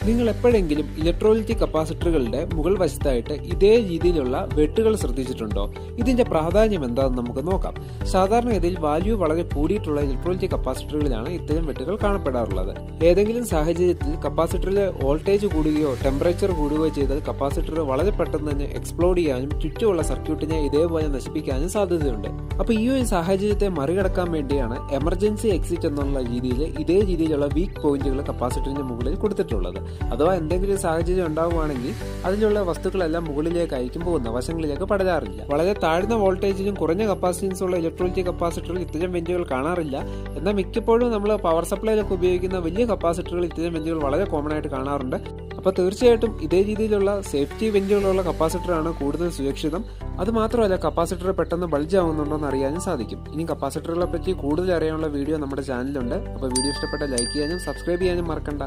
നിങ്ങൾ എപ്പോഴെങ്കിലും ഇലക്ട്രോലിറ്റിക് കപ്പാസിറ്ററുകളുടെ മുകൾ വശത്തായിട്ട് ഇതേ രീതിയിലുള്ള വെട്ടുകൾ ശ്രദ്ധിച്ചിട്ടുണ്ടോ? ഇതിന്റെ പ്രാധാന്യം എന്താണെന്ന് നമുക്ക് നോക്കാം. സാധാരണഗതിയിൽ വാല്യൂ വളരെ കൂടിയിട്ടുള്ള ഇലക്ട്രോലിറ്റിക് കപ്പാസിറ്ററുകളിലാണ് ഇത്തരം വെട്ടുകൾ കാണപ്പെടാറുള്ളത്. ഏതെങ്കിലും സാഹചര്യത്തിൽ കപ്പാസിറ്ററിലെ വോൾട്ടേജ് കൂടുകയോ ടെമ്പറേച്ചർ കൂടുകയോ ചെയ്താൽ കപ്പാസിറ്റർ വളരെ പെട്ടെന്ന് തന്നെ എക്സ്പ്ലോഡ് ചെയ്യാനും ചുറ്റുമുള്ള സർക്യൂട്ടിനെ ഇതേപോലെ നശിപ്പിക്കാനും സാധ്യതയുണ്ട്. അപ്പോൾ ഈ ഒരു സാഹചര്യത്തെ മറികടക്കാൻ വേണ്ടിയാണ് എമർജൻസി എക്സിറ്റ് എന്നുള്ള രീതിയിൽ ഇതേ രീതിയിലുള്ള വീക്ക് പോയിന്റുകൾ കപ്പാസിറ്ററിന്റെ മുകളിൽ കൊടുത്തിട്ടുള്ളത്. അഥവാ എന്തെങ്കിലും സാഹചര്യം ഉണ്ടാവുകയാണെങ്കിൽ അതിലുള്ള വസ്തുക്കളെല്ലാം മുകളിലേക്കായിരിക്കും പോകുന്നത്, വശങ്ങളിലേക്ക് പടരാറില്ല. വളരെ താഴ്ന്ന വോൾട്ടേജിലും കുറഞ്ഞ കപ്പാസിറ്റൻസ് ഉള്ള ഇലക്ട്രോലിറ്റിക് കപ്പാസിറ്ററിൽ ഇത്തരം വെന്റുകൾ കാണാറില്ല. എന്നാൽ മിക്കപ്പോഴും നമ്മൾ പവർ സപ്ലൈയിലൊക്കെ ഉപയോഗിക്കുന്ന വലിയ കപ്പാസിറ്ററുകൾ ഇത്തരം വെന്റുകൾ വളരെ കോമൺ ആയിട്ട് കാണാറുണ്ട്. അപ്പോൾ തീർച്ചയായിട്ടും ഇതേ രീതിയിലുള്ള സേഫ്റ്റി വെന്റുകളുള്ള കപ്പാസിറ്ററാണ് കൂടുതൽ സുരക്ഷിതം. അതുമാത്രമല്ല, കപ്പാസിറ്റർ പെട്ടെന്ന് ബൾജ് ആവുന്നുണ്ടോ എന്ന് അറിയാനും സാധിക്കും. ഇനി കപ്പാസിറ്ററുകളെ പറ്റി കൂടുതൽ അറിയാനുള്ള വീഡിയോ നമ്മുടെ ചാനലിലുണ്ട്. അപ്പോൾ വീഡിയോ ഇഷ്ടപ്പെട്ട ലൈക്ക് ചെയ്യാനും സബ്സ്ക്രൈബ് ചെയ്യാനും മറക്കണ്ട.